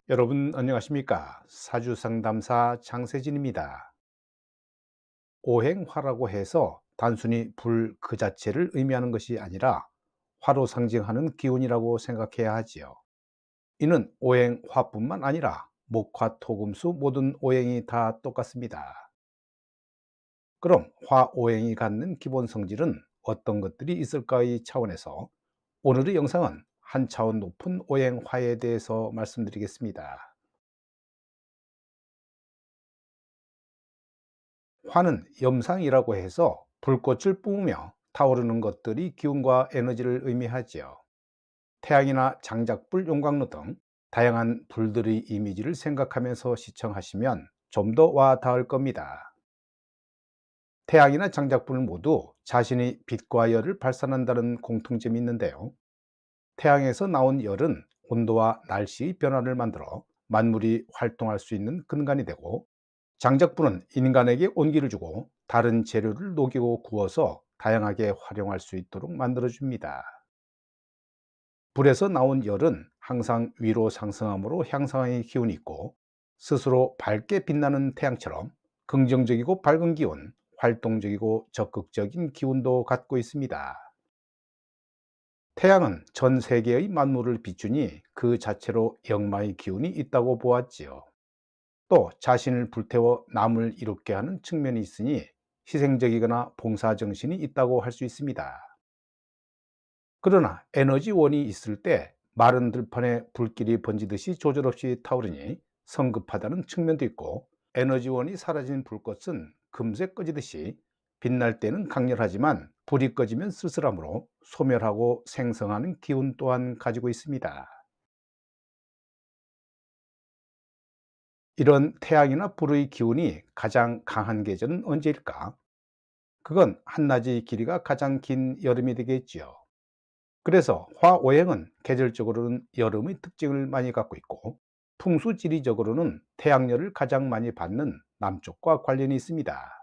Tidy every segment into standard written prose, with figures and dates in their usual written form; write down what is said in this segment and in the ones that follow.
여러분 안녕하십니까? 사주상담사 장세진입니다. 오행화라고 해서 단순히 불 그 자체를 의미하는 것이 아니라 화로 상징하는 기운이라고 생각해야 하지요. 이는 오행화뿐만 아니라 목화, 토금수 모든 오행이 다 똑같습니다. 그럼 화오행이 갖는 기본 성질은 어떤 것들이 있을까의 차원에서 오늘의 영상은 한 차원 높은 오행화에 대해서 말씀드리겠습니다. 화는 염상이라고 해서 불꽃을 뿜으며 타오르는 것들이 기운과 에너지를 의미하지요. 태양이나 장작불, 용광로 등 다양한 불들의 이미지를 생각하면서 시청하시면 좀 더 와 닿을 겁니다. 태양이나 장작불 모두 자신의 빛과 열을 발산한다는 공통점이 있는데요. 태양에서 나온 열은 온도와 날씨의 변화를 만들어 만물이 활동할 수 있는 근간이 되고, 장작불은 인간에게 온기를 주고 다른 재료를 녹이고 구워서 다양하게 활용할 수 있도록 만들어줍니다. 불에서 나온 열은 항상 위로 상승함으로 향상의 기운이 있고, 스스로 밝게 빛나는 태양처럼 긍정적이고 밝은 기운, 활동적이고 적극적인 기운도 갖고 있습니다. 태양은 전 세계의 만물을 비추니 그 자체로 영마의 기운이 있다고 보았지요. 또 자신을 불태워 남을 이롭게 하는 측면이 있으니 희생적이거나 봉사정신이 있다고 할 수 있습니다. 그러나 에너지원이 있을 때 마른 들판에 불길이 번지듯이 조절없이 타오르니 성급하다는 측면도 있고, 에너지원이 사라진 불꽃은 금세 꺼지듯이 빛날 때는 강렬하지만 불이 꺼지면 쓸쓸하므로 소멸하고 생성하는 기운 또한 가지고 있습니다. 이런 태양이나 불의 기운이 가장 강한 계절은 언제일까? 그건 한낮의 길이가 가장 긴 여름이 되겠지요. 그래서 화오행은 계절적으로는 여름의 특징을 많이 갖고 있고, 풍수지리적으로는 태양열을 가장 많이 받는 남쪽과 관련이 있습니다.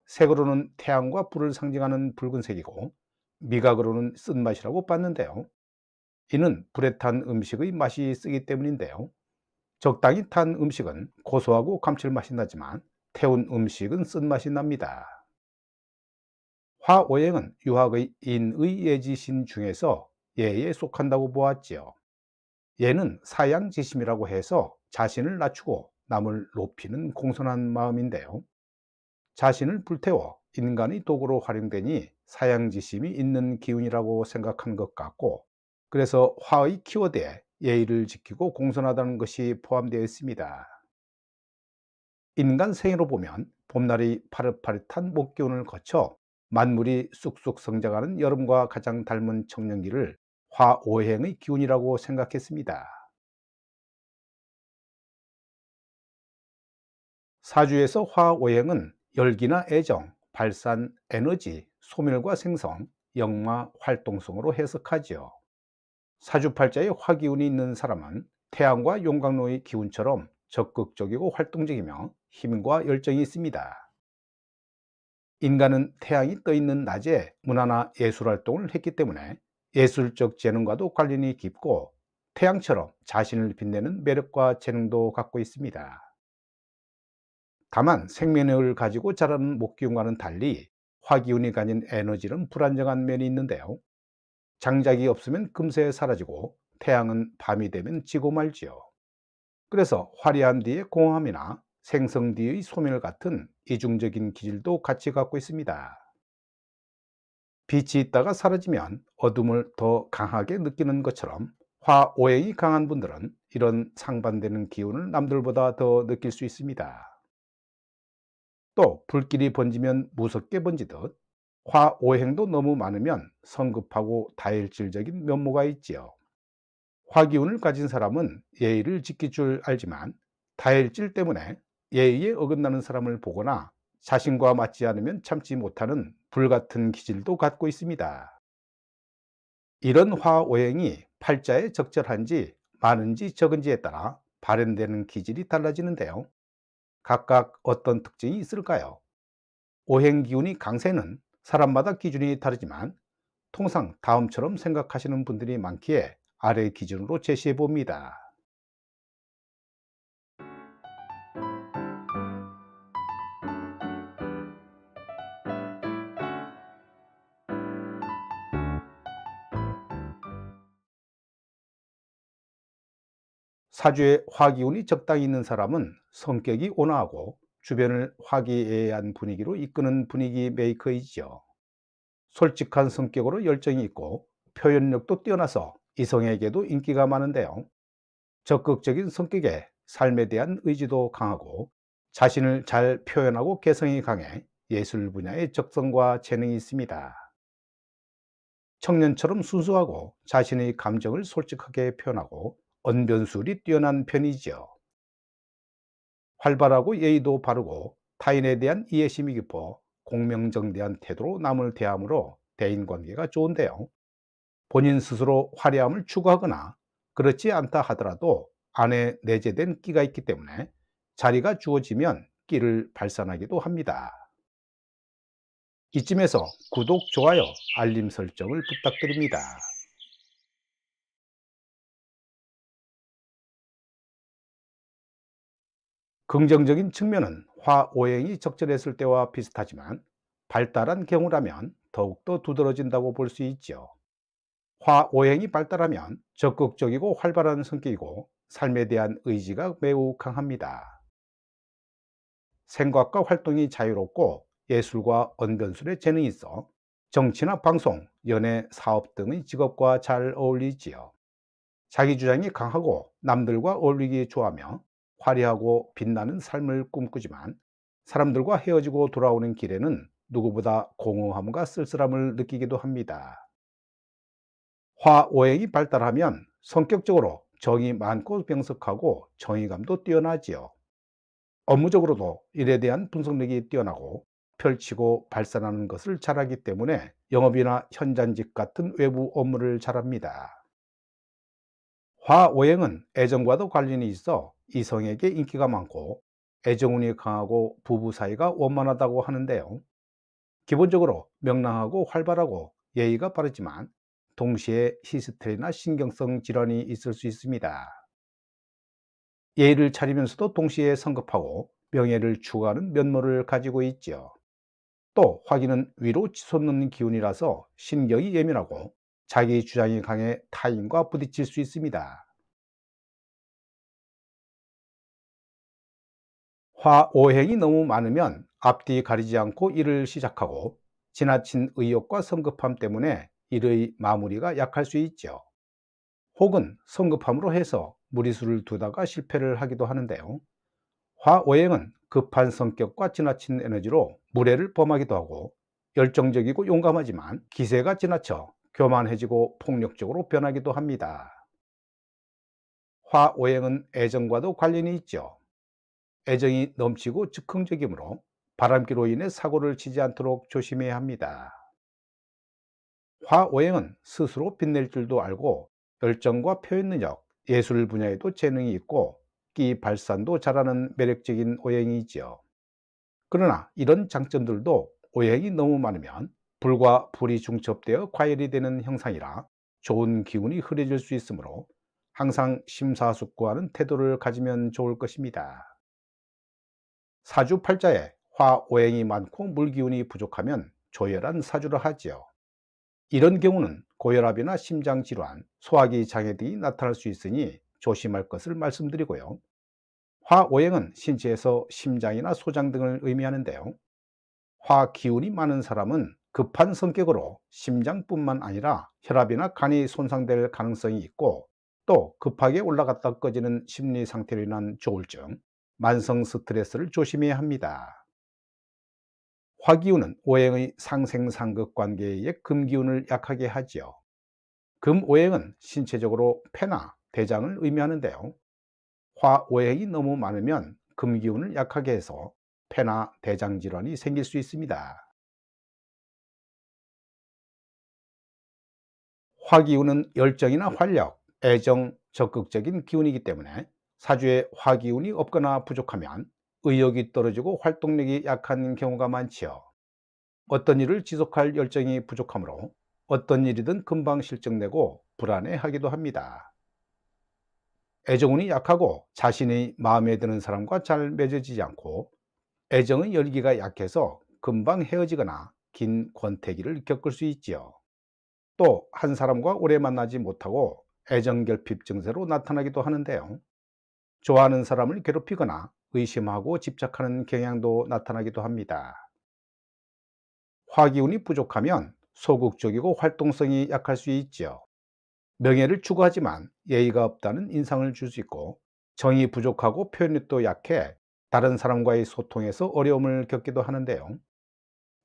색으로는 태양과 불을 상징하는 붉은색이고, 미각으로는 쓴맛이라고 봤는데요. 이는 불에 탄 음식의 맛이 쓰기 때문인데요. 적당히 탄 음식은 고소하고 감칠맛이 나지만 태운 음식은 쓴맛이 납니다. 화오행은 유학의 인의 예지신 중에서 예에 속한다고 보았지요. 예는 사양지심이라고 해서 자신을 낮추고 남을 높이는 공손한 마음인데요. 자신을 불태워 인간의 도구로 활용되니 사양지심이 있는 기운이라고 생각한 것 같고, 그래서 화의 키워드에 예의를 지키고 공손하다는 것이 포함되어 있습니다. 인간 생애로 보면 봄날이 파릇파릇한 목기운을 거쳐 만물이 쑥쑥 성장하는 여름과 가장 닮은 청년기를 화오행의 기운이라고 생각했습니다. 사주에서 화오행은 열기나 애정, 발산, 에너지, 소멸과 생성, 역마, 활동성으로 해석하지요. 사주팔자에 화기운이 있는 사람은 태양과 용광로의 기운처럼 적극적이고 활동적이며 힘과 열정이 있습니다. 인간은 태양이 떠 있는 낮에 문화나 예술 활동을 했기 때문에 예술적 재능과도 관련이 깊고, 태양처럼 자신을 빛내는 매력과 재능도 갖고 있습니다. 다만 생명력을 가지고 자라는 목기운과는 달리 화기운이 가진 에너지는 불안정한 면이 있는데요. 장작이 없으면 금세 사라지고 태양은 밤이 되면 지고 말지요. 그래서 화려한 뒤의 공허함이나 생성 뒤의 소멸 같은 이중적인 기질도 같이 갖고 있습니다. 빛이 있다가 사라지면 어둠을 더 강하게 느끼는 것처럼 화오행이 강한 분들은 이런 상반되는 기운을 남들보다 더 느낄 수 있습니다. 또 불길이 번지면 무섭게 번지듯 화오행도 너무 많으면 성급하고 다혈질적인 면모가 있지요. 화기운을 가진 사람은 예의를 지킬 줄 알지만 다혈질 때문에 예의에 어긋나는 사람을 보거나 자신과 맞지 않으면 참지 못하는 불같은 기질도 갖고 있습니다. 이런 화오행이 팔자에 적절한지 많은지 적은지에 따라 발현되는 기질이 달라지는데요. 각각 어떤 특징이 있을까요? 오행 기운이 강세는 사람마다 기준이 다르지만 통상 다음처럼 생각하시는 분들이 많기에 아래 기준으로 제시해 봅니다. 사주에 화기운이 적당히 있는 사람은 성격이 온화하고 주변을 화기애애한 분위기로 이끄는 분위기 메이커이지요. 솔직한 성격으로 열정이 있고 표현력도 뛰어나서 이성에게도 인기가 많은데요. 적극적인 성격에 삶에 대한 의지도 강하고 자신을 잘 표현하고 개성이 강해 예술 분야에 적성과 재능이 있습니다. 청년처럼 순수하고 자신의 감정을 솔직하게 표현하고 언변술이 뛰어난 편이지요. 활발하고 예의도 바르고 타인에 대한 이해심이 깊어 공명정대한 태도로 남을 대함으로 대인관계가 좋은데요. 본인 스스로 화려함을 추구하거나 그렇지 않다 하더라도 안에 내재된 끼가 있기 때문에 자리가 주어지면 끼를 발산하기도 합니다. 이쯤에서 구독, 좋아요, 알림 설정을 부탁드립니다. 긍정적인 측면은 화오행이 적절했을 때와 비슷하지만 발달한 경우라면 더욱더 두드러진다고 볼 수 있죠. 화오행이 발달하면 적극적이고 활발한 성격이고 삶에 대한 의지가 매우 강합니다. 생각과 활동이 자유롭고 예술과 언변술에 재능이 있어 정치나 방송, 연애, 사업 등의 직업과 잘 어울리지요. 자기 주장이 강하고 남들과 어울리기 좋아하며 화려하고 빛나는 삶을 꿈꾸지만 사람들과 헤어지고 돌아오는 길에는 누구보다 공허함과 쓸쓸함을 느끼기도 합니다. 화오행이 발달하면 성격적으로 정이 많고 명석하고 정의감도 뛰어나지요. 업무적으로도 일에 대한 분석력이 뛰어나고 펼치고 발산하는 것을 잘하기 때문에 영업이나 현장직 같은 외부 업무를 잘합니다. 화오행은 애정과도 관련이 있어 이성에게 인기가 많고 애정운이 강하고 부부 사이가 원만하다고 하는데요. 기본적으로 명랑하고 활발하고 예의가 바르지만 동시에 히스테리나 신경성 질환이 있을 수 있습니다. 예의를 차리면서도 동시에 성급하고 명예를 추구하는 면모를 가지고 있지요. 또 화기는 위로 치솟는 기운이라서 신경이 예민하고 자기 주장이 강해 타인과 부딪힐 수 있습니다. 화오행이 너무 많으면 앞뒤 가리지 않고 일을 시작하고 지나친 의욕과 성급함 때문에 일의 마무리가 약할 수 있죠. 혹은 성급함으로 해서 무리수를 두다가 실패를 하기도 하는데요. 화오행은 급한 성격과 지나친 에너지로 무례를 범하기도 하고 열정적이고 용감하지만 기세가 지나쳐 교만해지고 폭력적으로 변하기도 합니다. 화오행은 애정과도 관련이 있죠. 애정이 넘치고 즉흥적이므로 바람기로 인해 사고를 치지 않도록 조심해야 합니다. 화오행은 스스로 빛낼 줄도 알고 열정과 표현 능력, 예술 분야에도 재능이 있고 끼 발산도 잘하는 매력적인 오행이지요. 그러나 이런 장점들도 오행이 너무 많으면 불과 불이 중첩되어 과열이 되는 형상이라 좋은 기운이 흐려질 수 있으므로 항상 심사숙고하는 태도를 가지면 좋을 것입니다. 사주팔자에 화오행이 많고 물기운이 부족하면 조열한 사주라 하지요. 이런 경우는 고혈압이나 심장질환, 소화기 장애 등이 나타날 수 있으니 조심할 것을 말씀드리고요. 화오행은 신체에서 심장이나 소장 등을 의미하는데요. 화기운이 많은 사람은 급한 성격으로 심장뿐만 아니라 혈압이나 간이 손상될 가능성이 있고 또 급하게 올라갔다 꺼지는 심리 상태로 인한 조울증, 만성 스트레스를 조심해야 합니다. 화기운은 오행의 상생상극 관계에 의해 금기운을 약하게 하지요. 금오행은 신체적으로 폐나 대장을 의미하는데요. 화오행이 너무 많으면 금기운을 약하게 해서 폐나 대장 질환이 생길 수 있습니다. 화기운은 열정이나 활력, 애정, 적극적인 기운이기 때문에 사주에 화기운이 없거나 부족하면 의욕이 떨어지고 활동력이 약한 경우가 많지요. 어떤 일을 지속할 열정이 부족하므로 어떤 일이든 금방 실증내고 불안해하기도 합니다. 애정운이 약하고 자신의 마음에 드는 사람과 잘 맺어지지 않고 애정의 열기가 약해서 금방 헤어지거나 긴 권태기를 겪을 수 있지요. 또 한 사람과 오래 만나지 못하고 애정결핍 증세로 나타나기도 하는데요. 좋아하는 사람을 괴롭히거나 의심하고 집착하는 경향도 나타나기도 합니다. 화기운이 부족하면 소극적이고 활동성이 약할 수 있죠. 명예를 추구하지만 예의가 없다는 인상을 줄 수 있고, 정이 부족하고 표현력도 약해 다른 사람과의 소통에서 어려움을 겪기도 하는데요.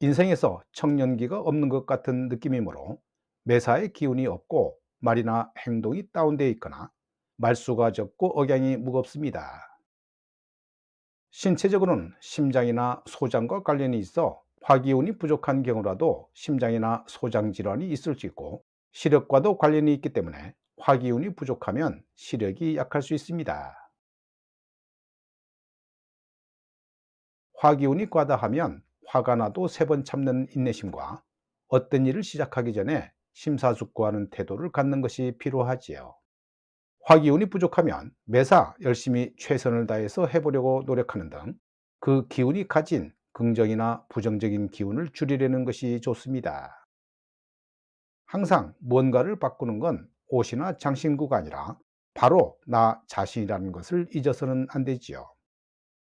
인생에서 청년기가 없는 것 같은 느낌이므로 매사에 기운이 없고 말이나 행동이 다운되어 있거나 말수가 적고 억양이 무겁습니다. 신체적으로는 심장이나 소장과 관련이 있어 화기운이 부족한 경우라도 심장이나 소장 질환이 있을 수 있고, 시력과도 관련이 있기 때문에 화기운이 부족하면 시력이 약할 수 있습니다. 화기운이 과다하면 화가 나도 3번 참는 인내심과 어떤 일을 시작하기 전에 심사숙고하는 태도를 갖는 것이 필요하지요. 화기운이 부족하면 매사 열심히 최선을 다해서 해보려고 노력하는 등 그 기운이 가진 긍정이나 부정적인 기운을 줄이려는 것이 좋습니다. 항상 뭔가를 바꾸는 건 옷이나 장신구가 아니라 바로 나 자신이라는 것을 잊어서는 안 되지요.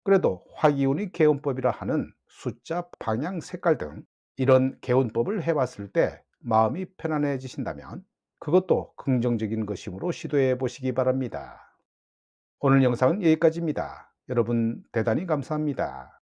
그래도 화기운이 개운법이라 하는 숫자, 방향, 색깔 등 이런 개운법을 해봤을 때 마음이 편안해지신다면 그것도 긍정적인 것이므로 시도해 보시기 바랍니다. 오늘 영상은 여기까지입니다. 여러분 대단히 감사합니다.